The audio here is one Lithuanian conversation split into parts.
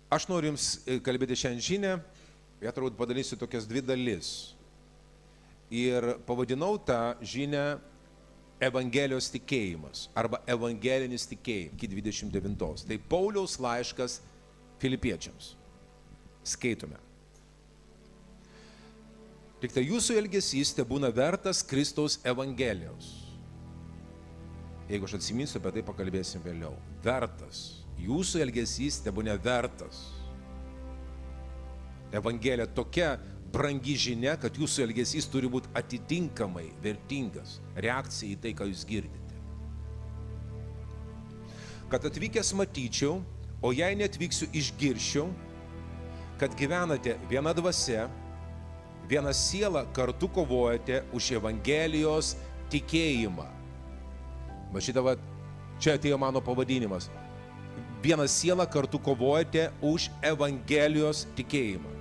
Aš noriu Jums kalbėti šiandien žinią, ją turbūt padalysiu tokias dvi dalis. Ir pavadinau tą žinią Evangelijos tikėjimas arba evangelinis tikėjimas iki 29. Tai Pauliaus laiškas Filipiečiams. Skaitome. Tik tai jūsų elgesys tebūna vertas Kristaus Evangelijos. Jeigu aš atsiminsiu, apie tai pakalbėsim vėliau. Vertas. Jūsų elgesys tebūna vertas. Evangelija tokia brangi žinia, kad jūsų elgesys turi būti atitinkamai vertingas. Reakcija į tai, ką jūs girdite. Kad atvykęs matyčiau, o jei netvyksiu išgirščiau, kad gyvenate viena dvasia, viena siela kartu kovojate už Evangelijos tikėjimą. Va šitą va, čia atėjo mano pavadinimas. Viena siela kartu kovojate už Evangelijos tikėjimą.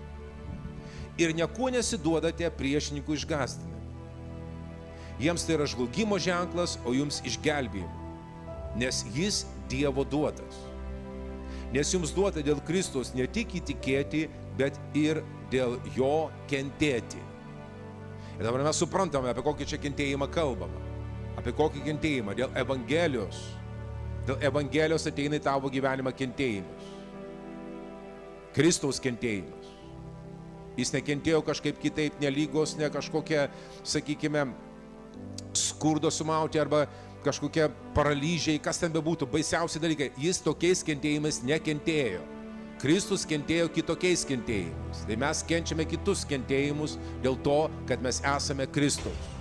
Ir niekuo nesiduodate priešininkų išgąsdinami. Jiems tai yra žlugimo ženklas, o jums išgelbėjimo, nes jis Dievo duotas. Nes jums duota dėl Kristaus ne tik įtikėti, bet ir dėl jo kentėti. Ir dabar mes suprantame, apie kokį čia kentėjimą kalbama. Apie kokį kentėjimą? Dėl Evangelijos. Dėl Evangelijos ateina į tavo gyvenimą kentėjimas. Kristaus kentėjimas. Jis nekentėjo kažkaip kitaip, ne lygos, ne kažkokia, sakykime, skurdo sumauti arba kažkokie paralyžiai, kas ten bebūtų, baisiausi dalykai. Jis tokiais kentėjimais nekentėjo. Kristus kentėjo kitokiais kentėjimais. Tai mes kenčiame kitus kentėjimus dėl to, kad mes esame Kristaus.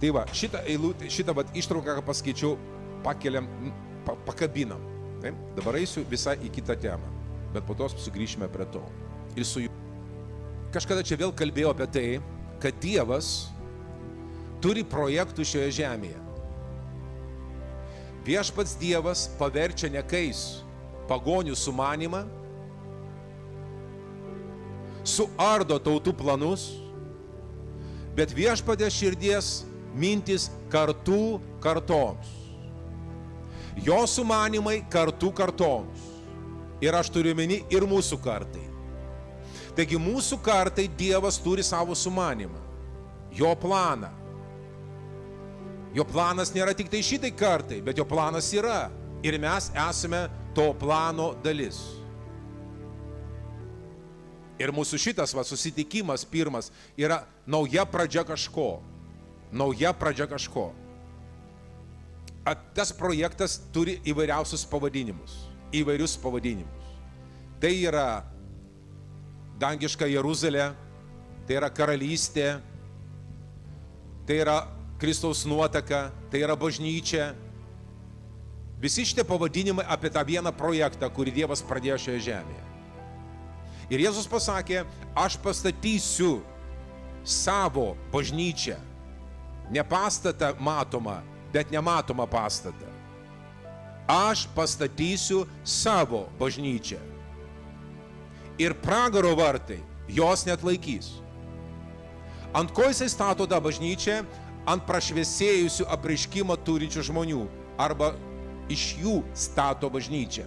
Tai va, šitą ištrauką, ką paskaičiau, pakabinam. Taip? Dabar eisiu visai į kitą temą, bet po to sugrįšime prie to. Ir su kažkada čia vėl kalbėjau apie tai, kad Dievas turi projektų šioje žemėje. Viešpats Dievas paverčia niekais pagonių sumanimą, suardo tautų planus, bet viešpatės širdies mintis kartų kartoms. Jo sumanimai kartų kartoms. Ir aš turiu omeny ir mūsų kartai. Taigi mūsų kartai Dievas turi savo sumanimą. Jo planą. Jo planas nėra tik tai šitai kartai, bet jo planas yra. Ir mes esame to plano dalis. Ir mūsų šitas susitikimas pirmas yra nauja pradžia kažko. Nauja pradžia kažko. Tas projektas turi įvairiausius pavadinimus. Įvairius pavadinimus. Tai yra dangiška Jeruzalė, tai yra karalystė, tai yra Kristaus nuotaka, tai yra bažnyčia. Visi šitie pavadinimai apie tą vieną projektą, kurį Dievas pradėjo šioje žemėje. Ir Jėzus pasakė, aš pastatysiu savo bažnyčią. Ne pastatą matomą, bet nematomą pastatą. Aš pastatysiu savo bažnyčią. Ir pragaro vartai jos neatlaikys. Ant ko jisai stato tą bažnyčią? Ant prašviesėjusių apreiškimą turinčių žmonių. Arba iš jų stato bažnyčią.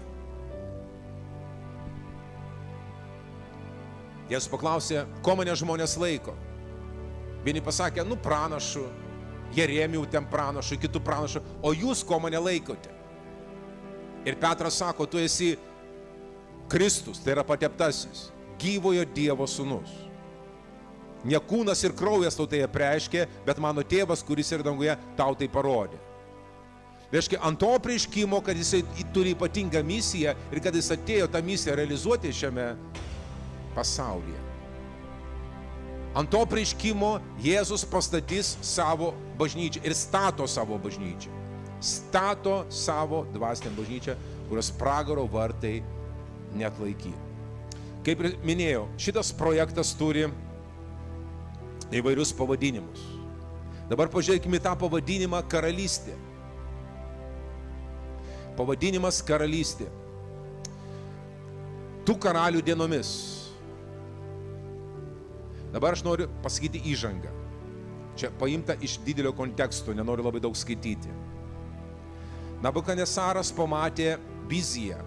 Jėzus paklausė, ko mane žmonės laiko? Vieni pasakė, pranašu, Jeremijų ten pranašu, kitų pranašu, o jūs ko mane laikote? Ir Petras sako, tu esi Kristus, tai yra pateptasis, gyvojo Dievo sūnus. Ne kūnas ir kraujas tau tai apreiškė, bet mano tėvas, kuris yra danguje, tau tai parodė. Reiškia, ant to apreiškimo, kad jisai turi ypatingą misiją ir kad jis atėjo tą misiją realizuoti šiame pasaulyje. Ant to apreiškimo Jėzus pastatys savo bažnyčią ir stato savo bažnyčią. Stato savo dvasinę bažnyčią, kurios pragaro vartai neatlaiky. Kaip ir minėjau, šitas projektas turi įvairius pavadinimus. Dabar pažiūrėkime tą pavadinimą karalystė. Pavadinimas karalystė. Tų karalių dienomis. Dabar aš noriu pasakyti įžangą. Čia paimta iš didelio konteksto, nenoriu labai daug skaityti. Nabukadnesaras pamatė viziją.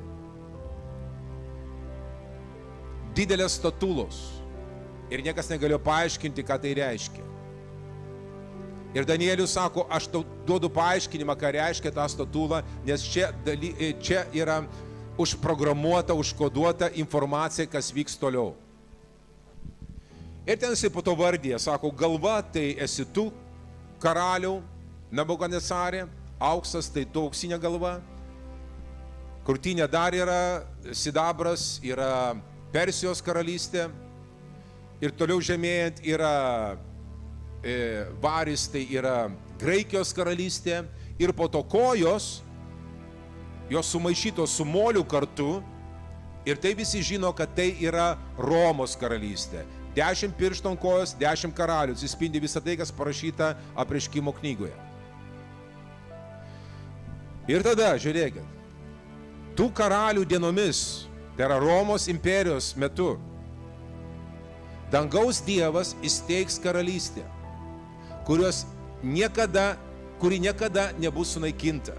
Didelės statulos. Ir niekas negalėjo paaiškinti, ką tai reiškia. Ir Danielius sako, aš tau duodu paaiškinimą, ką reiškia ta statula, nes čia yra užprogramuota, užkoduota informacija, kas vyks toliau. Ir ten jisai po to vardė, sako, galva tai esi tu, karaliau, Nabukadnesare, auksas tai tu auksinė galva, krūtinė dar yra sidabras, yra Persijos karalystė, ir toliau žemėjant yra varis, tai yra Graikijos karalystė, ir po to kojos, jos sumaišytos su moliu kartu, ir tai visi žino, kad tai yra Romos karalystė. 10 pirštų ant kojos, 10 karalių, atsispindi visą tai, kas parašyta Apreiškimo knygoje. Ir tada, žiūrėkit, tų karalių dienomis, tai yra Romos imperijos metu, dangaus Dievas įsteigs karalystę, kuri niekada nebus sunaikinta,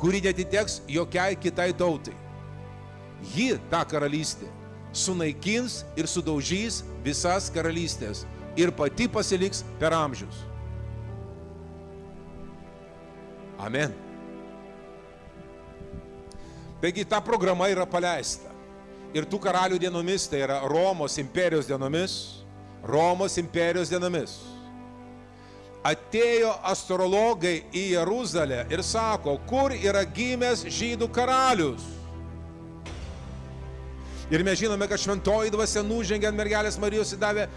kuri netiteks jokiai kitai tautai. Ji, ta karalystė, sunaikins ir sudaužys visas karalystės ir pati pasiliks per amžius. Amen. Taigi ta programa yra paleista. Ir tų karalių dienomis, tai yra Romos imperijos dienomis, atėjo astrologai į Jeruzalę ir sako, kur yra gimęs žydų karalius. Ir mes žinome, kad šventoji dvasia nužengė ant mergelės Marijos ir davė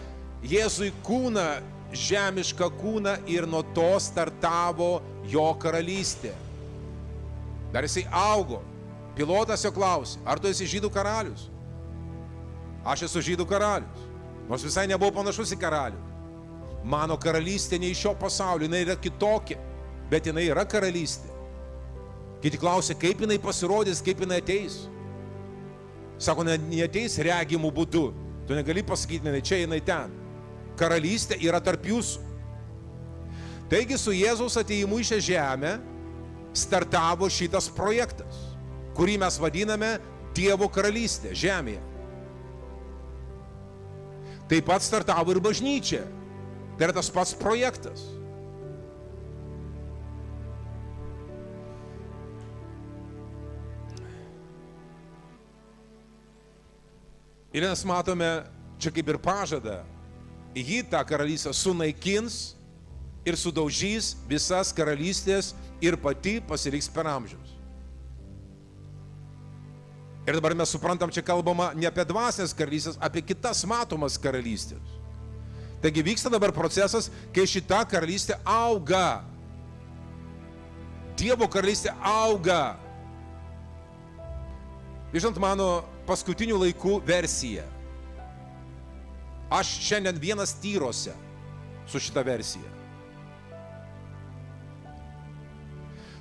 Jėzui kūną, žemišką kūną, ir nuo to startavo jo karalystė. Dar jisai augo. Pilotas jo klausė, ar tu esi žydų karalius? Aš esu žydų karalius. Nors visai nebuvau panašus į karalių. Mano karalystė ne iš šio pasaulio, jinai yra kitokia, bet jinai yra karalystė. Kiti klausė, kaip jinai pasirodys, kaip jinai ateis. Sako, neateis regimų būdu. Tu negali pasakyti, jinai čia, jinai ten. Karalystė yra tarp jūsų. Taigi su Jėzaus atėjimu į šią žemę startavo šitas projektas, kurį mes vadiname Dievo karalystė žemėje. Taip pat startavo ir bažnyčia. Tai yra tas pats projektas. Ir mes matome, čia kaip ir pažada, jį tą karalystę sunaikins ir sudaužys visas karalystės ir pati pasiliks per amžius. Ir dabar mes suprantam, čia kalbama ne apie dvasinės karalystės, apie kitas matomas karalystės. Taigi vyksta dabar procesas, kai šita karalystė auga. Dievo karalystė auga. Žinot, mano paskutinių laikų versija. Aš šiandien vienas tyrose su šita versija.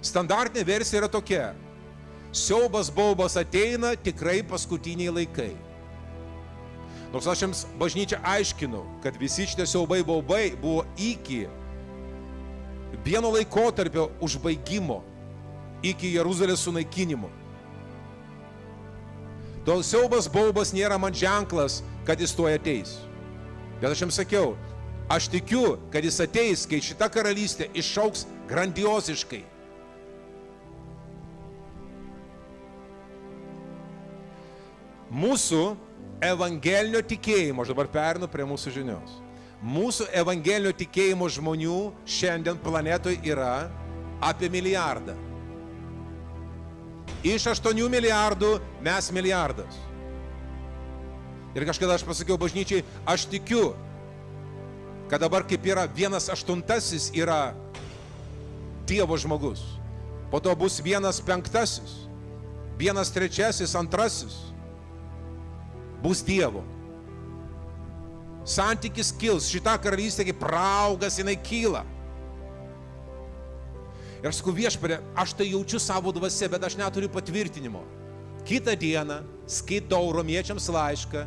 Standartinė versija yra tokia. Siaubas baubas ateina, tikrai paskutiniai laikai. Nors aš jums bažnyčia aiškinu, kad visi šitie siaubai baubai buvo iki vieno laikotarpio užbaigimo, iki Jeruzalės sunaikinimo. Tol siaubas baubas nėra man ženklas, kad jis tuoj ateis. Bet aš jums sakiau, aš tikiu, kad jis ateis, kai šita karalystė išauks grandioziškai. Mūsų evangelinio tikėjimo, aš dabar perinu prie mūsų žinios. Mūsų evangelinio tikėjimo žmonių šiandien planetoje yra apie 1 milijardą. Iš 8 milijardų mes milijardas. Ir kažkada aš pasakiau bažnyčiai, aš tikiu, kad dabar kaip yra 1/8 yra Dievo žmogus. Po to bus 1/5, 1/3, 2 bus Dievo. Santykis kils, šita karalystė kaip raugas, jinai kyla. Ir aš sakau, Viešpatie, aš tai jaučiu savo dvasia, bet aš neturiu patvirtinimo. Kitą dieną skaitau romiečiams laišką,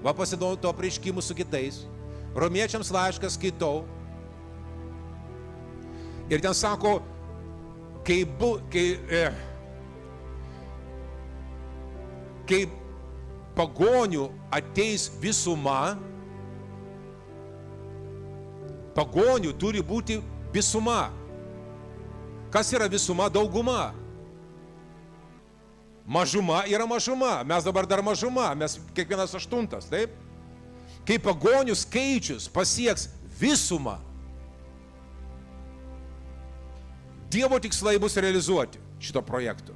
va pasidau to apreiškimų su kitais, romiečiams laišką skaitau, ir ten sako, kai pagonių ateis visuma, pagonių turi būti visuma. Kas yra visuma? Dauguma. Mažuma yra mažuma. Mes dabar dar mažuma. Mes kiekvienas 8, taip? Kai pagonių skaičius pasieks visumą, Dievo tikslai bus realizuoti šito projekto.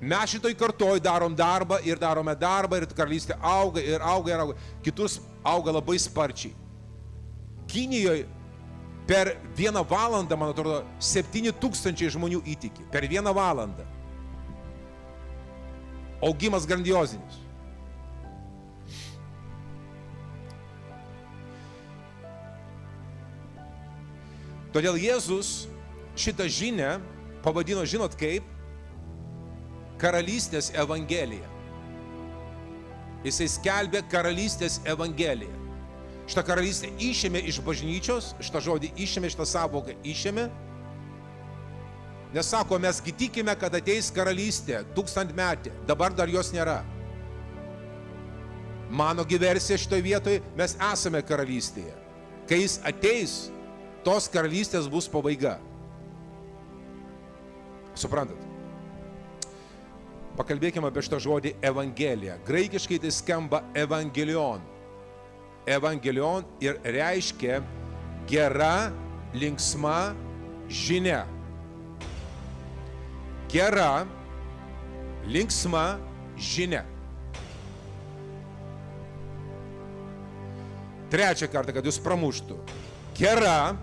Mes šitoj kartoj darom darbą ir darome darbą ir karalystė auga ir auga ir auga. Kitus auga labai sparčiai. Kinijoje per 1 valandą, man atrodo, 7,000 žmonių įtiki. Per 1 valandą. Augimas grandiozinis. Todėl Jėzus šitą žinią pavadino, žinot kaip, karalystės evangelija. Jisai skelbė karalystės evangeliją. Šitą karalystę išėmė iš bažnyčios, šitą žodį išėmė, šitą savoką išėmė. Nes sako, mes tikime, kad ateis karalystė 1000-metė, dabar dar jos nėra. Mano versija šitoje vietoje, mes esame karalystėje. Kai jis ateis, tos karalystės bus pabaiga. Suprantat? Pakalbėkime apie šitą žodį evangelija. Graikiškai tai skamba evangelion. Evangelion ir reiškia gera, linksma žinia. Gera, linksma žinia. Trečią kartą, kad jūs pramuštų. Gera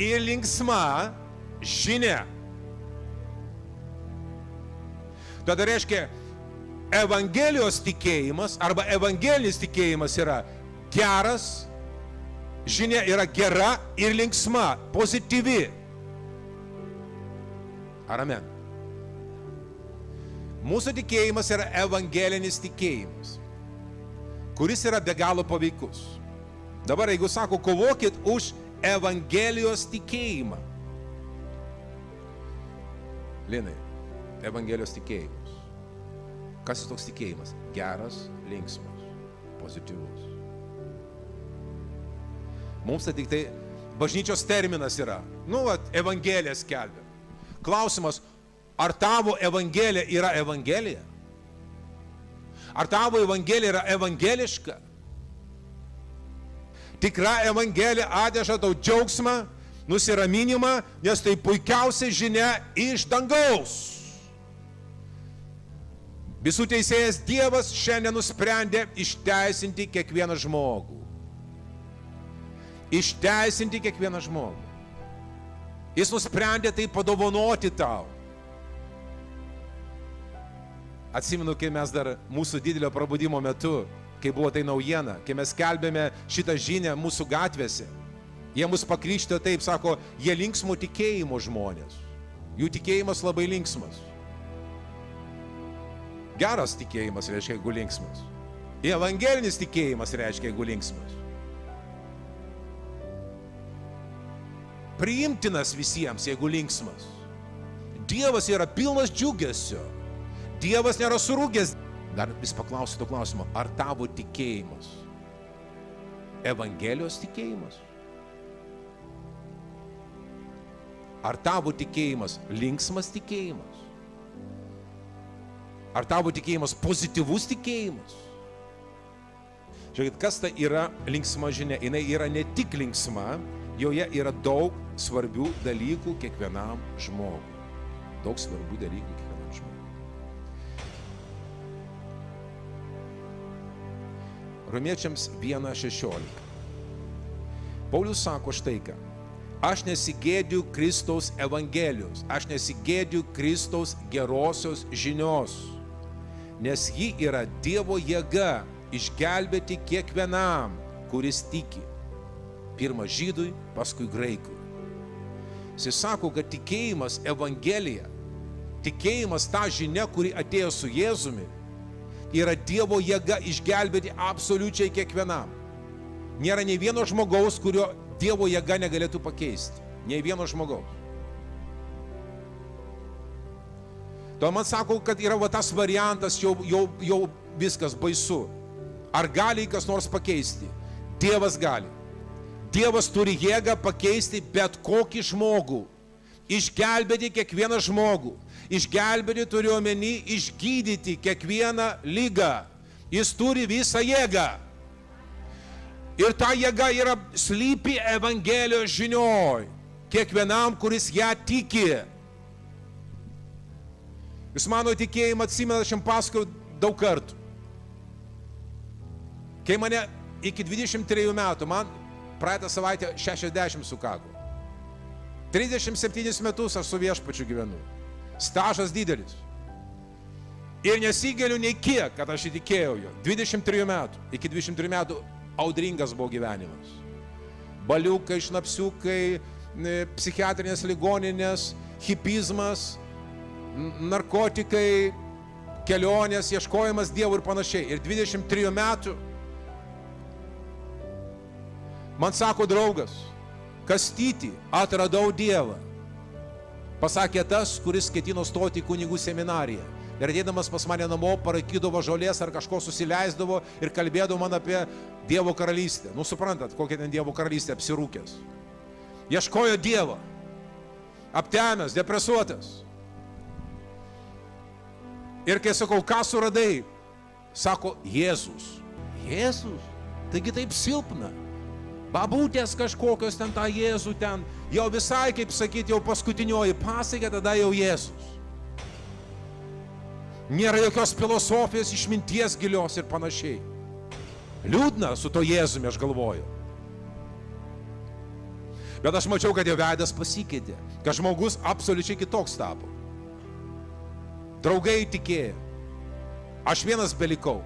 ir linksma žinia. Tada reiškia, evangelijos tikėjimas arba evangelinis tikėjimas yra geras, žinia yra gera ir linksma, pozityvi. Ar amen? Mūsų tikėjimas yra evangelinis tikėjimas, kuris yra be galo paveikus. Dabar, jeigu sako, kovokit už evangelijos tikėjimą. Linai, evangelijos tikėjimas. Kas toks tikėjimas? Geras, linksmas, pozityvus. Mums tai tik tai bažnyčios terminas yra. Evangelija skelbia. Klausimas, ar tavo evangelija yra evangelija? Ar tavo evangelija yra evangeliška? Tikra evangelija atneša tau džiaugsmą, nusiraminimą, nes tai puikiausia žinia iš dangaus. Visų teisėjas Dievas šiandien nusprendė išteisinti kiekvieną žmogų. Išteisinti kiekvieną žmogų. Jis nusprendė tai padovanoti tau. Atsimenu, kai mes dar mūsų didelio prabudimo metu, kai buvo tai naujiena, kai mes skelbėme šitą žinią mūsų gatvėse, jie mus pakrikštė taip, sako, jie linksmo tikėjimo žmonės. Jų tikėjimas labai linksmas. Geras tikėjimas reiškia, jeigu linksmas. Evangelinis tikėjimas reiškia, jeigu linksmas. Priimtinas visiems, jeigu linksmas. Dievas yra pilnas džiugesio. Dievas nėra surūgęs. Dar vis paklausiu to klausimo, ar tavo tikėjimas Evangelijos tikėjimas? Ar tavo tikėjimas linksmas tikėjimas? Ar tavo tikėjimas pozityvus tikėjimas? Žiūrėkit, kas tai yra linksma žinia? Jinai yra ne tik linksma, joje yra daug svarbių dalykų kiekvienam žmogui. Daug svarbių dalykų kiekvienam žmogui. Romiečiams 1:16. Paulius sako štai ką. Aš nesigėdiu Kristaus evangelijos, aš nesigėdiu Kristaus gerosios žinios, nes ji yra Dievo jėga išgelbėti kiekvienam, kuris tiki. Pirma žydui, paskui graikui. Jis sako, kad tikėjimas evangelija, tikėjimas ta žinia, kuri atėjo su Jėzumi, yra Dievo jėga išgelbėti absoliučiai kiekvienam. Nėra nei vieno žmogaus, kurio Dievo jėga negalėtų pakeisti. Nei vieno žmogaus. To man sako, kad yra va tas variantas, jau viskas baisu. Ar gali kas nors pakeisti? Dievas gali. Dievas turi jėgą pakeisti bet kokį žmogų. Išgelbėti kiekvieną žmogų. Išgelbėti turiu omeny, išgydyti kiekvieną ligą. Jis turi visą jėgą. Ir ta jėga yra slypi Evangelijos žinioj. Kiekvienam, kuris ją tiki. Jūs mano tikėjimą atsimena, aš jam pasakojau daug kartų. Kai mane iki 23 metų, man praeitą savaitę 60 sukako. 37 metus aš su viešpačiu gyvenu. Stažas didelis. Ir nesigeliu nei kiek, kad aš įtikėjau jo. 23 metų. Iki 23 metų audringas buvo gyvenimas. Baliukai, šnapsiukai, psichiatrinės ligoninės, hipizmas, narkotikai, kelionės, ieškojimas Dievo ir panašiai. Ir 23 metų man sako draugas, Kastyti, atradau Dievą. Pasakė tas, kuris ketino stoti į kunigų seminariją. Ir ateidamas pas mane namo, parakydavo žolės ar kažko susileisdavo ir kalbėdavo man apie Dievo karalystę. Nu, suprantat, kokia ten Dievo karalystė, apsirūkęs. Ieškojo Dievo. Aptemęs, depresuotas. Ir kai sakau, ką suradai? Sako, Jėzus. Jėzus? Taigi taip silpna. Babutės kažkokios ten tą Jėzų ten. Jau visai, kaip sakyti, jau paskutinioji pasakė, tada jau Jėzus. Nėra jokios filosofijos, išminties gilios ir panašiai. Liūdna su to Jėzumi, aš galvoju. Bet aš mačiau, kad jo veidas pasikeitė. Kad žmogus absoliučiai kitoks tapo. Draugai tikėjo. Aš vienas belikau.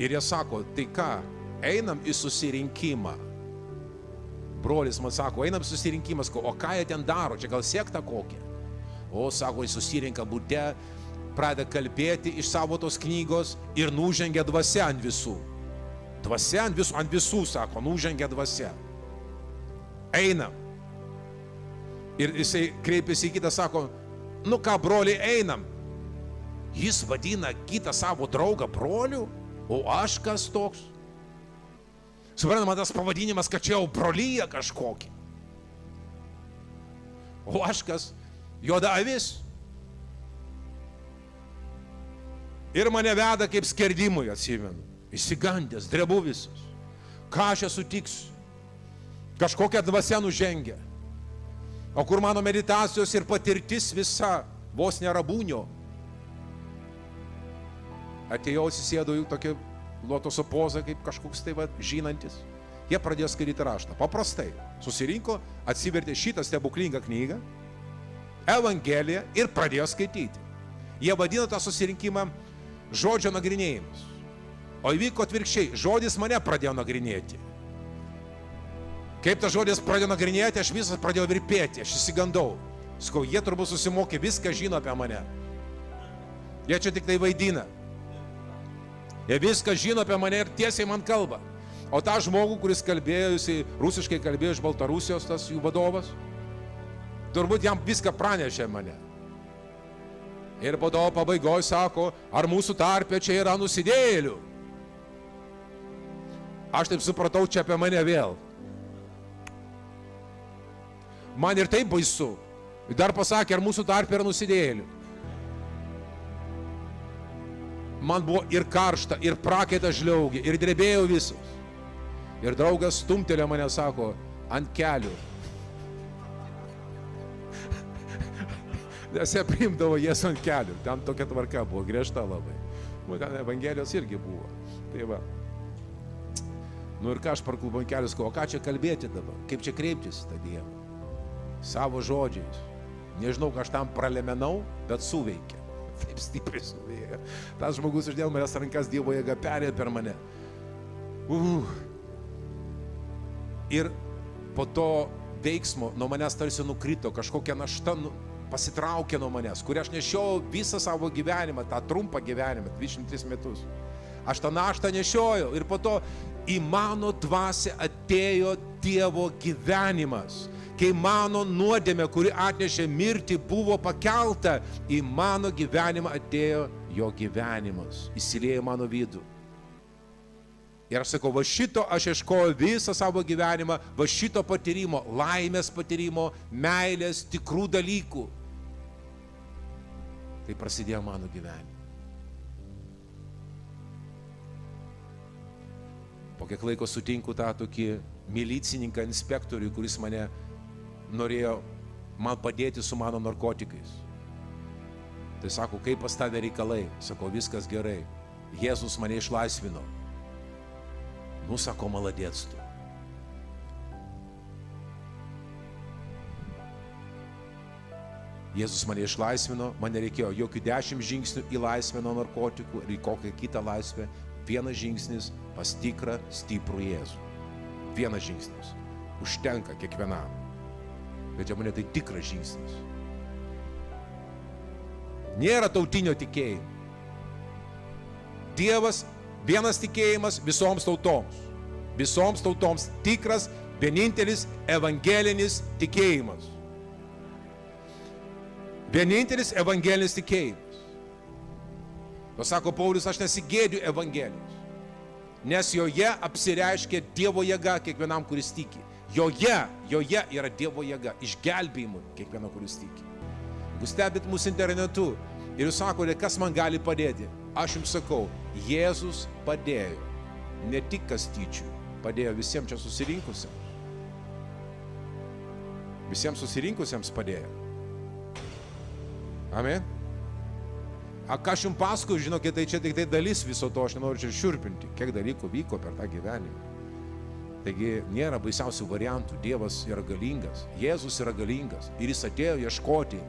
Ir jie sako, tai ką, einam į susirinkimą. Brolis man sako, einam į susirinkimą, o ką jie ten daro, čia gal sektą kokią. O, sako, jis susirinka bute, pradeda kalbėti iš savo tos knygos ir nužengia dvasia ant visų. Dvasia ant visų, sako, nužengia dvasia. Einam. Ir jisai kreipėsi į kitą, sako, nu ką, broliai, einam. Jis vadina kitą savo draugą broliu, o aš kas toks? Suprantama, tas pavadinimas, kad čia jau brolyja kažkokį. O aš kas? Juoda avis. Ir mane veda kaip skerdimui, atsimenu. Įsigandęs, drebu visas. Ką aš esu tiksiu? Kažkokia dvasia nužengia. O kur mano meditacijos ir patirtis visa, vos nerabūnio. Atėjau, atsisėdau jų tokį lotoso pozą, kaip kažkoks tai va, žinantis. Jie pradėjo skaityti raštą. Paprastai. Susirinko, atsivertė šitą stebuklingą knygą, Evangeliją ir pradėjo skaityti. Jie vadino tą susirinkimą žodžio nagrinėjimas. O įvyko atvirkščiai. Žodis mane pradėjo nagrinėti. Kaip tas žodis pradėjo nagrinėti, aš visas pradėjau virpėti. Aš įsigandau. Sakau, jie turbūt susimokė, viską žino apie mane. Jie čia tik tai vaidina. Jie viską žino apie mane ir tiesiai man kalba. O tą žmogų, kuris kalbėjo, jisai rusiškai kalbėjo iš Baltarusijos, tas jų vadovas, turbūt jam viską pranešė mane. Ir po to pabaigoje sako, ar mūsų tarpe čia yra nusidėjėlių. Aš taip supratau, čia apie mane vėl. Man ir taip baisu. Ir dar pasakė, ar mūsų tarpe yra nusidėjėlių. Man buvo ir karšta, ir prakaitas žliaugė, ir drebėjau visas. Ir draugas stumtelė mane, sako, ant kelių. Nes jie priimdavo Jėzų ant kelių. Ten tokia tvarka buvo, griežta labai. Ten Evangelijos irgi buvo. Tai va. Nu ir ką aš parklubau ant kelių, sakau, o ką čia kalbėti dabar? Kaip čia kreiptis tą Dievą? Savo žodžiais. Nežinau, ką aš tam pralemenau, bet suveikė. Taip stipriai suveikė. Tas žmogus uždėjo manęs rankas, Dievo jėga perėjo per mane. Ir po to veiksmo nuo manęs tarsi nukrito, kažkokia našta pasitraukė nuo manęs, kurį aš nešiojau visą savo gyvenimą, tą trumpą gyvenimą, 23 metus. Aš tą naštą nešiojau ir po to į mano dvasią atėjo Dievo gyvenimas. kai mano nuodėmė, kuri atnešė mirtį, buvo pakelta, į mano gyvenimą atėjo jo gyvenimas, įsiliejo mano vidų. Ir aš sakau, va šito aš ieškoju visą savo gyvenimą, va šito patyrimo, laimės patyrimo, meilės, tikrų dalykų. Tai prasidėjo mano gyvenime. Po kiek laiko sutinku tą tokį milicininką, inspektorių, kuris mane norėjo man padėti su mano narkotikais. Tai sako, kaip pas tave reikalai? Sako, viskas gerai. Jėzus mane išlaisvino. Nu, sako, maladėts tu. Jėzus mane išlaisvino, man nereikėjo jokių 10 žingsnių į laisvę nuo narkotikų ir į kokią kitą laisvę. Vienas žingsnis pas tikrą, stiprų Jėzų. Vienas žingsnis. Užtenka kiekvienam. Bet čia mane tai tikras žingsnis. Nėra tautinio tikėjimo. Dievas vienas tikėjimas visoms tautoms. Visoms tautoms tikras, vienintelis evangelinis tikėjimas. Vienintelis evangelinis tikėjimas. O sako Paulius, aš nesigėdiu Evangelijos, nes joje apsireiškia Dievo jėga kiekvienam, kuris tiki. Joje yra Dievo jėga, išgelbėjimui kiekvienam, kuris tiki. Jeigu stebit mūsų internetu ir jūs sakote, kas man gali padėti, aš jums sakau, Jėzus padėjo. Ne tik Kastyčiui, padėjo visiems čia susirinkusiems. Visiems susirinkusiems padėjo. Amen. Ką aš jums pasakoju, žinokit, tai čia tik tai dalis viso to, aš nenoriu čia šiurpinti, kiek dalykų vyko per tą gyvenimą. Taigi nėra baisiausių variantų, Dievas yra galingas, Jėzus yra galingas ir jis atėjo ieškoti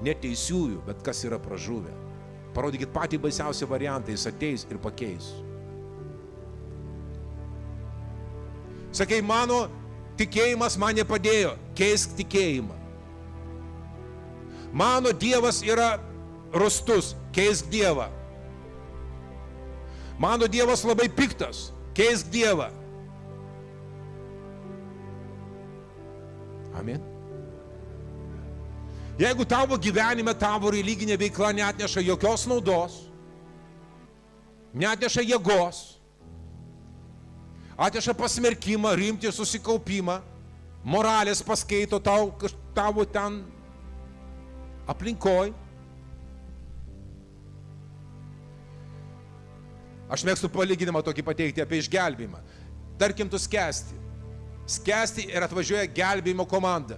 ne teisiųjų, bet kas yra pražuvę. Parodykit patį baisiausią variantą, jis ateis ir pakeis. Sakai, mano tikėjimas man nepadėjo, keisk tikėjimą. Mano Dievas yra rūstus, keisk Dievą. Mano Dievas labai piktas, keisk Dievą. Amen. Jeigu tavo gyvenime, tavo religinė veikla neatneša jokios naudos, neatneša jėgos, atneša pasmerkimą, rimtį, susikaupimą, moralės paskaito tavo ten aplinkoj. Aš mėgstu palyginimą tokį pateikti apie išgelbėjimą. Tarkim, tu skęsti. Skęsti ir atvažiuoja gelbėjimo komanda.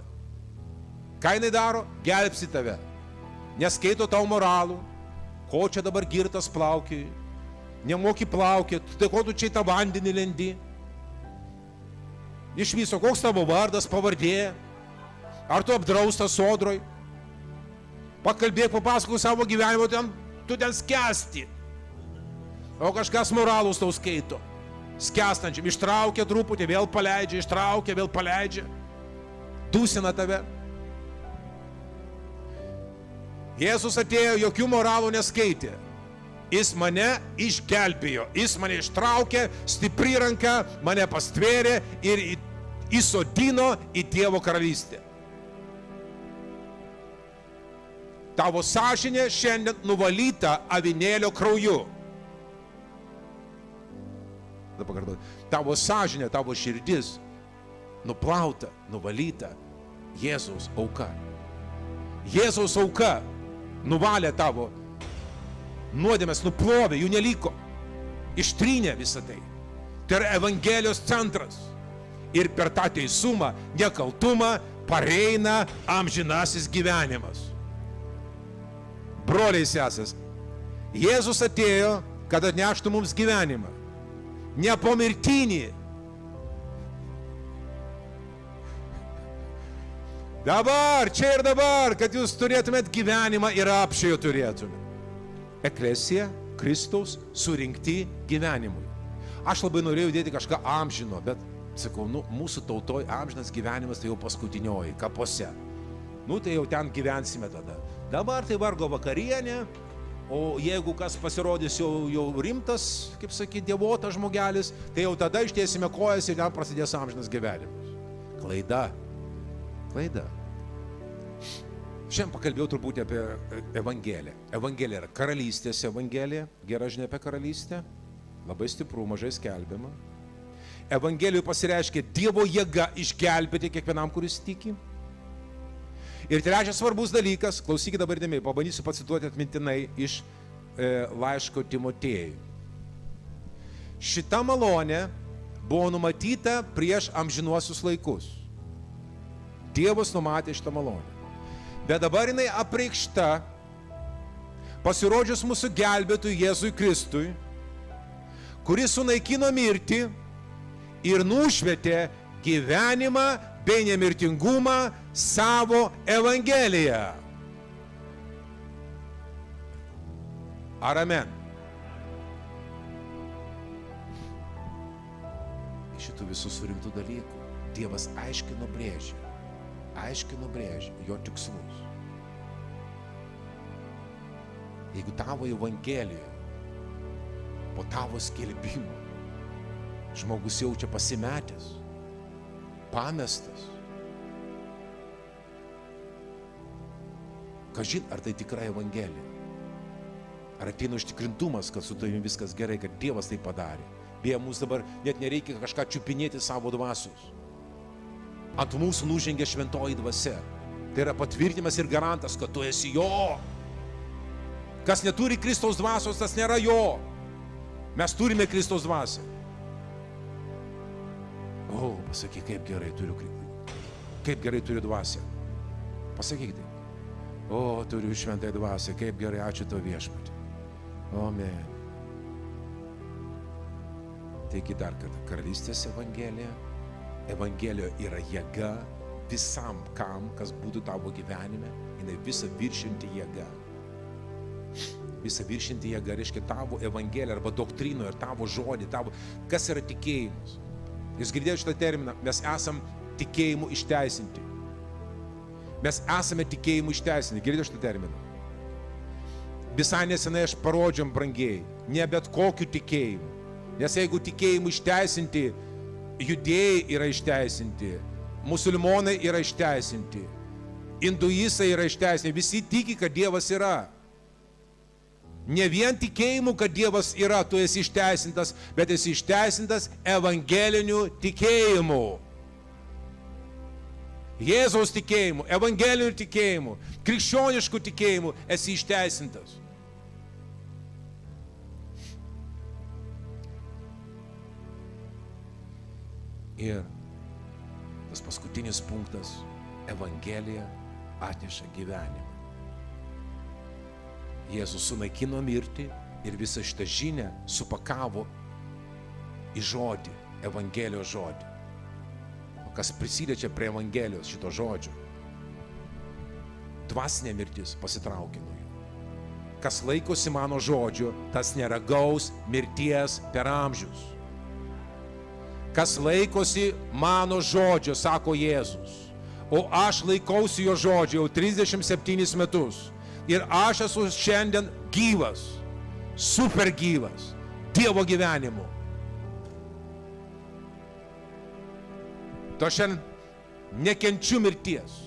Ką jinai daro? Gelbsi tave. Neskaito tau moralų. Ko čia dabar girtas plaukiai? Nemoki plaukėt. Tai ko tu čia į tą vandenį lendi? Iš viso, koks tavo vardas, pavardė? Ar tu apdraustas sodroj? Pakalbėk, papasakok savo gyvenimo, tu ten skęsti. O kažkas moralus tau skaito. Skęstančiam. Ištraukia truputį, vėl paleidžia, ištraukia, vėl paleidžia. Dusina tave. Jėzus atėjo, jokių moralų neskaitė. Jis mane išgelbėjo. Jis mane ištraukė, stipri ranka, mane pastvėrė ir įsodino į Dievo karalystę. Tavo sąžinė šiandien nuvalyta avinėlio krauju. Tavo sąžinė, tavo širdis nuplauta, nuvalyta Jėzaus auka. Jėzaus auka nuvalė tavo nuodėmes, nuplovė, jų neliko. Ištrynė visą tai. Tai yra Evangelijos centras. Ir per tą teisumą, nekaltumą pareina amžinasis gyvenimas. Broliai sesės, Jėzus atėjo, kad atneštų mums gyvenimą. Ne pomirtinį. Dabar, čia ir dabar, kad jūs turėtumėt gyvenimą ir apšiojo turėtumėt. Eklesija, Kristaus surinkti gyvenimui. Aš labai norėjau dėti kažką amžino, bet sakau, mūsų tautoj amžinas gyvenimas tai jau paskutinioji, kapose. Tai jau ten gyvensime tada. Dabar tai vargo vakarienė, o jeigu kas pasirodys jau rimtas, kaip sakyti, dievotas žmogelis, tai jau tada ištiesime kojas ir ten prasidės amžinas gyvenimas. Klaida. Klaida. Šiandien pakalbėjau truputį apie Evangeliją. Evangelija yra karalystės evangelija, gera žinia apie karalystę, labai stiprų, mažai skelbiama. Evangelijoje pasireiškia Dievo jėga išgelbėti kiekvienam, kuris tiki. Ir trečias svarbus dalykas, klausykite dabar dėmesio, pabandysiu pacituoti atmintinai iš laiško Timotėjui. Šita malonė buvo numatyta prieš amžinuosius laikus. Dievas numatė šitą malonę. Bet dabar jinai apreikšta, pasirodžius mūsų gelbėtojui Jėzui Kristui, kuris sunaikino mirtį ir nušvietė gyvenimą bei nemirtingumą savo Evangeliją. Ar amen? Iš šitų visų surinktų dalykų Dievas aiškiai nubrėžė jo tikslus. Jeigu tavo Evangelijoje po tavo skelbimo žmogus jaučia pasimetęs, pamestas, kažin, ar tai tikra Evangelija? Ar ateina užtikrintumas, kad su tavimi viskas gerai, kad Dievas tai padarė? Beje, mums dabar net nereikia kažką čiupinėti savo dvasius. Ant mūsų nužengia šventoji dvasia. Tai yra patvirtinimas ir garantas, kad tu esi jo. Kas neturi Kristaus dvasios, tas nėra jo. Mes turime Kristaus dvasią. O, pasakyk, kaip gerai turiu dvasią. Pasakyk tai. O, turiu šventąją dvasią, kaip gerai, ačiū tau Viešpatie. Amen. Taigi dar kartą, karalystės evangelija. Evangelijoje yra jėga visam kam, kas būtų tavo gyvenime, jinai visa viršinti jėga. Visa viršinti jėga reiškia tavo evangelija arba doktrino ir tavo žodį, kas yra tikėjimas. Jūs girdėjote šitą terminą, mes esam tikėjimu išteisinti. Mes esame tikėjimu išteisinti, girdėjote šitą terminą. Visai nesenai aš parodžiam, brangieji, ne bet kokiu tikėjimu. Nes jeigu tikėjimu išteisinti, judėjai yra išteisinti, musulmonai yra išteisinti, hinduistai yra išteisinti, visi tiki, kad Dievas yra. Ne vien tikėjimu, kad Dievas yra, tu esi išteisintas, bet esi išteisintas evangeliniu tikėjimu. Jėzaus tikėjimu, evangeliniu tikėjimu, krikščionišku tikėjimu esi išteisintas. Ir tas paskutinis punktas, Evangelija atneša gyvenimą. Jėzus sunaikino mirtį ir visą šitą žinią supakavo į žodį, Evangelijos žodį. O kas prisiliečia prie Evangelijos šito žodžio, dvasinė mirtis pasitraukė nuo jų. Kas laikosi mano žodžio, tas neragaus mirties per amžius. Kas laikosi mano žodžio, sako Jėzus, o aš laikausi jo žodžio jau 37 metus. Ir aš esu šiandien gyvas, super gyvas, Dievo gyvenimu. To šiandien nekenčiu mirties.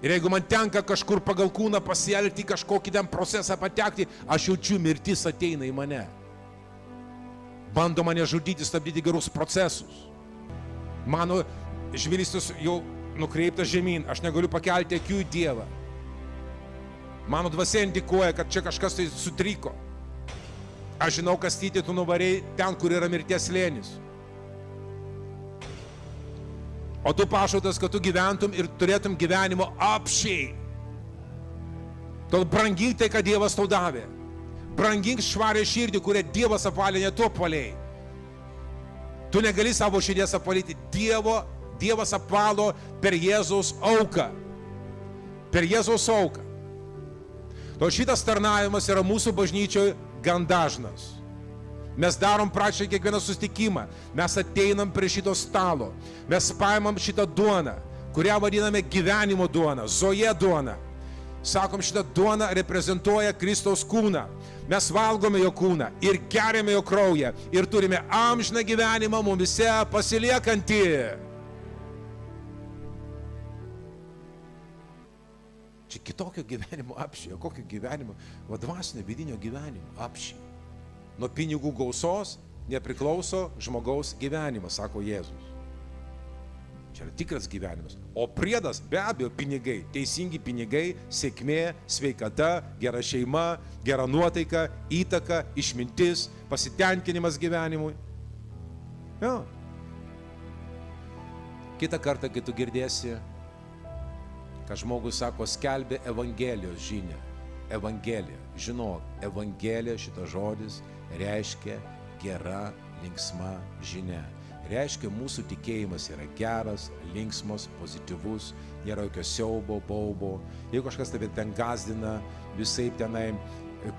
Ir jeigu man tenka kažkur pagal kūną pasielgti, kažkokį ten procesą patekti, aš jaučiu, mirtis ateina į mane. Bando mane žudyti, stabdyti gerus procesus. Mano žvilgsnis jau nukreiptas žemyn, aš negaliu pakelti akių į Dievą. Mano dvasia indikuoja, kad čia kažkas tai sutriko. Aš žinau, kas tyti, tu nuvarėjai ten, kur yra mirties slėnis. O tu pašautas, kad tu gyventum ir turėtum gyvenimo apsčiai. Todėl brangink tai, ką Dievas tau davė. Brangink švarę širdį, kurią Dievas apvalė, ne tu apvalėjai. Tu negali savo širdies apvalyti. Dievas apvalo per Jėzaus auką. Per Jėzaus auką. Todėl šitas tarnavimas yra mūsų bažnyčioje gan dažnas. Mes darom praktiškai kiekvieną susitikimą. Mes ateinam prie šito stalo. Mes paimam šitą duoną, kurią vadiname gyvenimo duona, zoje duona. Sakom, šitą duoną reprezentuoja Kristaus kūną. Mes valgome jo kūną ir geriame jo kraują ir turime amžiną gyvenimą mumise pasiliekantį. Čia kitokio gyvenimo apšiai, kokio gyvenimo, dvasinio vidinio gyvenimo apšiai. Nuo pinigų gausos nepriklauso žmogaus gyvenimas, sako Jėzus. Čia yra tikras gyvenimas. O priedas, be abejo, pinigai, teisingi pinigai, sėkmė, sveikata, gera šeima, gera nuotaika, įtaka, išmintis, pasitenkinimas gyvenimui. Jo. Kitą kartą, kai tu girdėsi, kad žmogus sako, skelbė Evangelijos žinią. Evangelija. Žinok, Evangelija, šitas žodis, reiškia gera, linksma žinia. Reiškia, mūsų tikėjimas yra geras, linksmas, pozityvus, nėra jokio siaubo, baubo. Jeigu kažkas tave ten gazdina, visai tenai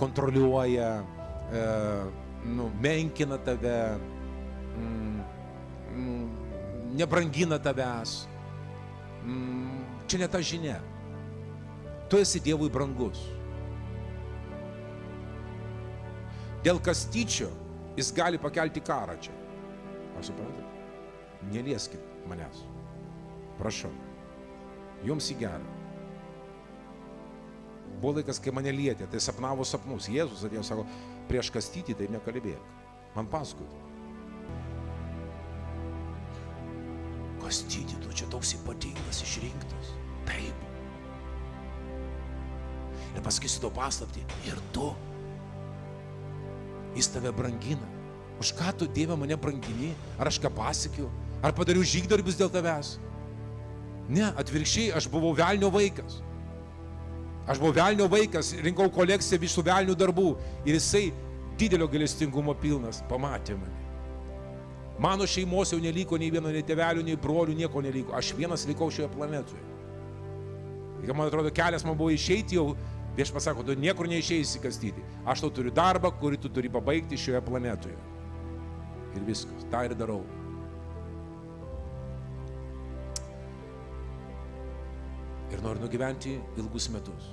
kontroliuoja, menkina tave, nebrangina tavęs, čia ne ta žinia. Tu esi Dievui brangus. Dėl kastyčio jis gali pakelti karą čia. Ar suprantate? Nelieskit manęs. Prašau. Jums į gerą. Buvo laikas, kai mane lietė, tai sapnavo sapnus. Jėzus atėjo, sako, prieš kastytį taip nekalbėk. Man paskui. Kastyti, tu čia toks ypatingas, išrinktas. Taip. Ir pasakysiu to paslaptį. Ir tu. Jis tave brangina. Už ką tu, Dieve, mane brangini? Ar aš ką pasiekiau? Ar padariau žygdarbius dėl tavęs? Ne, atvirkščiai, aš buvau velnio vaikas. Aš buvau velnio vaikas, rinkau kolekciją visų velnių darbų. Ir jisai didelio gailestingumo pilnas pamatė mane. Mano šeimos jau neliko nei vieno, nei tėvelių, nei brolių, nieko neliko. Aš vienas likau šioje planetoje. Ir man atrodo, kelias man buvo išeiti jau, viešpats sako, tu niekur neišeisi kastyti. Aš tau turiu darbą, kurį tu turi pabaigti šioje planetoje. Ir viskas, tą ir darau. Ir noriu nugyventi ilgus metus.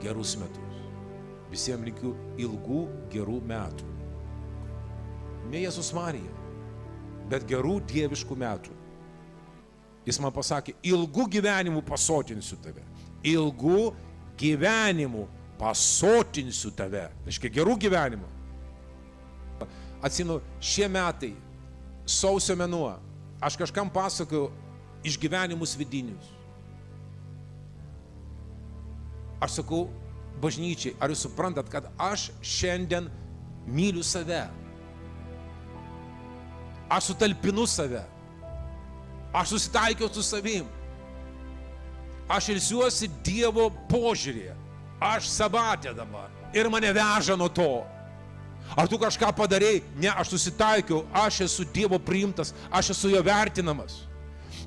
Gerus metus. Visiems linkiu ilgų, gerų metų. Ne Jėzus Marija, bet gerų dieviškų metų. Jis man pasakė, ilgų gyvenimų pasotinsiu tave. Ilgų gyvenimų pasotinsiu tave. Reiškia, gerų gyvenimų. Atsimenu, šie metai, sausio mėnuo, aš kažkam pasakoju išgyvenimus vidinius. Aš sakau, bažnyčiai, ar jūs suprantat, kad aš šiandien myliu save? Aš sutalpinu save. Aš susitaikiau su savim. Aš ilsiuosi Dievo požiūrėje. Aš sabatė dabar. Ir mane veža nuo to. Ar tu kažką padarei? Ne, aš susitaikiau. Aš esu Dievo priimtas. Aš esu jo vertinamas.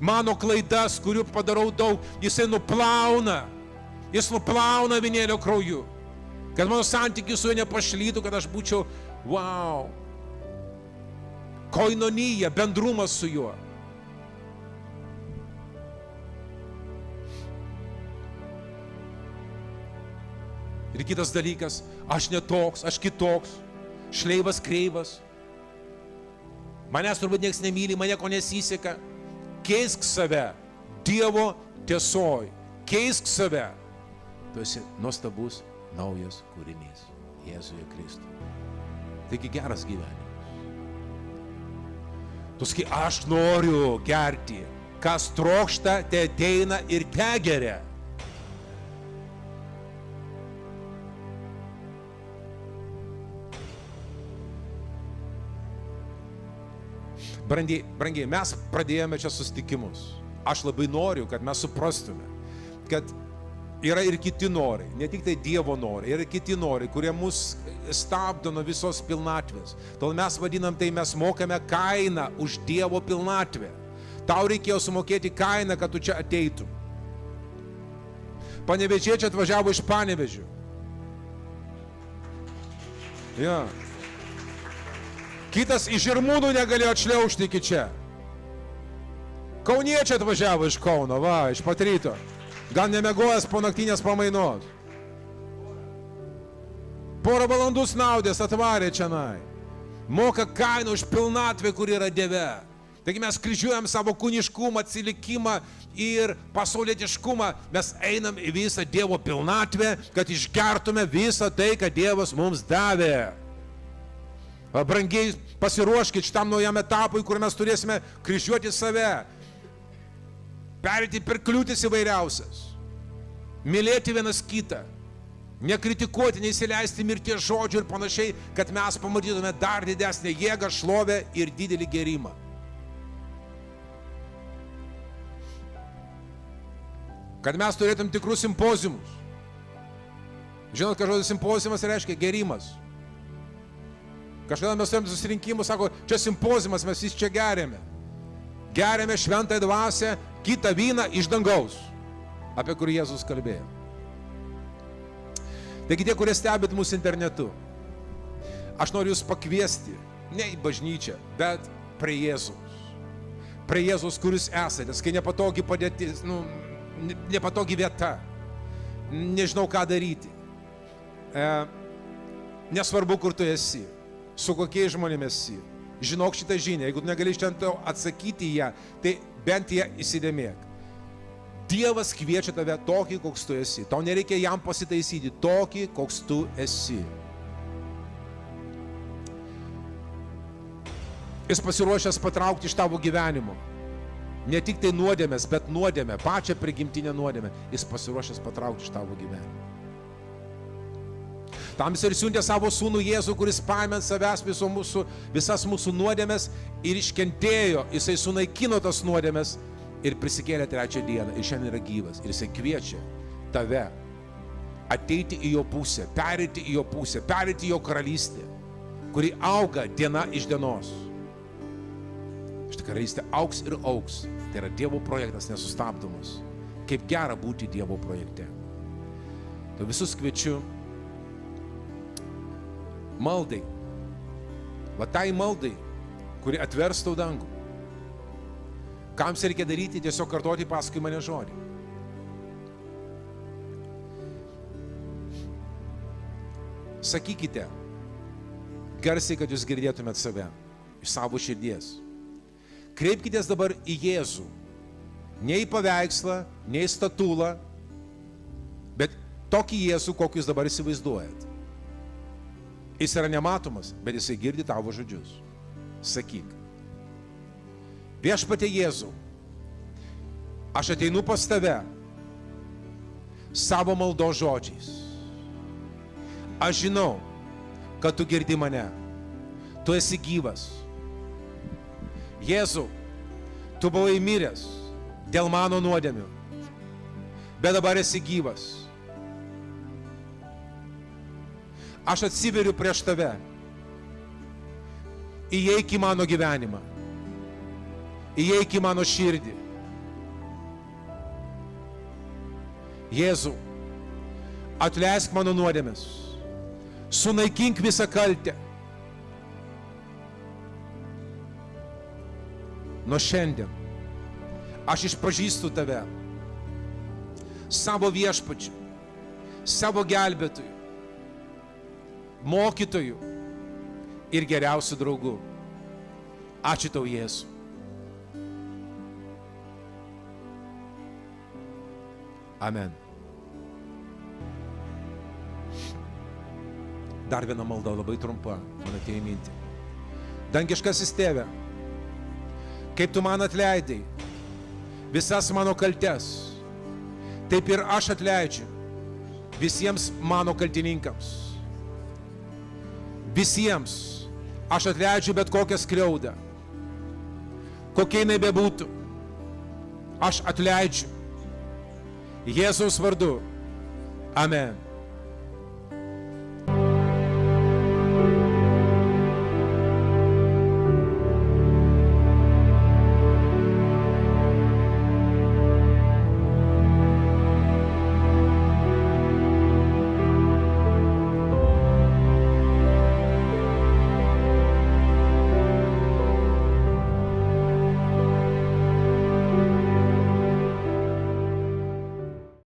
Mano klaidas, kurių padarau daug, jisai nuplauna. Jis nuplauna avinėlio krauju. Kad mano santykiai su juo nepašlytų, kad aš būčiau, wow. Koinonija, bendrumas su juo. Ir kitas dalykas, aš netoks, aš kitoks, šleivas kreivas. Manęs turbūt niekas nemyli, mane ko nesiseka. Keisk save Dievo tiesoj. Keisk save. Tu esi nuostabus naujas kūrinys Jėzuje Kristuje. Taigi geras gyvenimas. Tu sakai, aš noriu gerti. Kas trokšta, te ateina ir te geria. Brangiai, mes pradėjome čia susitikimus. Aš labai noriu, kad mes suprastume, kad yra ir kiti norai, ne tik tai Dievo norai, yra kiti norai, kurie mus stabdo nuo visos pilnatvės. Todėl mes vadinam tai, mes mokame kainą už Dievo pilnatvę. Tau reikėjo sumokėti kainą, kad tu čia ateitum. Panevėžiečiai atvažiavo iš Panevėžio. Ja. Kitas iš Žirmūnų negalėjo atšliaužti iki čia. Kauniečiai atvažiavo iš Kauno, va, iš pat ryto. Gal nemegojęs po naktinės pamainos. Porą valandų snaudės atvarė čionai. Moka kainą už pilnatvę, kur yra Dieve. Taigi mes kryžiuojam savo kūniškumą, atsilikimą ir pasaulietiškumą. Mes einam į visą Dievo pilnatvę, kad išgertume visą tai, ką Dievas mums davė. Brangiai, pasiruoškit šitam naujam etapui, kur mes turėsime kryžiuoti save, pereiti per kliūtis įvairiausias, mylėti vienas kitą, nekritikuoti, neįsileisti mirties žodžių ir panašiai, kad mes pamatytume dar didesnę jėgą, šlovę ir didelį gerimą. Kad mes turėtum tikrus simpoziumus. Žinot, ką žodis simpoziumas reiškia? Gerimas. Kažkada mes turėjom susirinkimus, sako, čia simpoziumas, mes visi čia geriame. Geriame šventąją dvasią, kitą vyną iš dangaus, apie kurį Jėzus kalbėjo. Taigi tie, kurie stebit mūsų internetu, aš noriu jūs pakviesti, ne į bažnyčią, bet prie Jėzus. Prie Jėzus, kuris esate, kai nepatogi padėtis, nepatogi vieta, nežinau ką daryti. Nesvarbu, kur tu esi, su kokiais žmonėmis esi. Žinok šitą žinią, jeigu tu negali šiandien atsakyti į ją, tai bent ją įsidėmėk. Dievas kviečia tave tokį, koks tu esi. Tau nereikia jam pasitaisyti, tokį, koks tu esi. Jis pasiruošęs patraukti iš tavo gyvenimo. Ne tik tai nuodėmės, bet nuodėmę, pačią prigimtinę nuodėmę. Jis pasiruošęs patraukti iš tavo gyvenimo. Tam jis ir siuntė savo sūnų Jėzų, kuris paėmė ant savęs visas mūsų nuodėmės ir iškentėjo. Jisai sunaikino tas nuodėmės ir prisikėlė trečią dieną. Ir šiandien yra gyvas. Ir jisai kviečia tave ateiti į jo pusę, pereiti į jo pusę, pereiti į jo karalystę, kuri auga diena iš dienos. Šitą karalystę augs ir augs. Tai yra Dievo projektas nesustabdomas. Kaip gera būti Dievo projekte. Tai visus kviečiu maldai. Va tai maldai, kuri atvers tau dangų. Kam reikia daryti? Tiesiog kartoti paskui mane žodį. Sakykite garsiai, kad jūs girdėtumėt save iš savo širdies. Kreipkitės dabar į Jėzų. Ne į paveikslą, ne į statulą, bet tokį Jėzų, kokį jūs dabar įsivaizduojat. Jis yra nematomas, bet jisai girdi tavo žodžius. Sakyk. Viešpatie Jėzau, aš ateinu pas tave savo maldos žodžiais. Aš žinau, kad tu girdi mane. Tu esi gyvas. Jėzau, tu buvai miręs dėl mano nuodėmių, bet dabar esi gyvas. Aš atsiveriu prieš tave. Įeik į mano gyvenimą. Įeik į mano širdį. Jėzau, atleisk mano nuodėmes. Sunaikink visą kaltę. Nuo šiandien aš išpažįstu tave savo viešpačiu, savo gelbėtoju, mokytoju ir geriausiu draugu. Ačiū tau, Jėzau. Amen. Dar viena malda, labai trumpa, man atėjo į mintį. Dangiškasis Tėve, kaip tu man atleidai visas mano kaltes, taip ir aš atleidžiu visiems mano kaltininkams. Visiems aš atleidžiu bet kokią skriaudą, kokia jinai bebūtų. Aš atleidžiu Jėzaus vardu. Amen.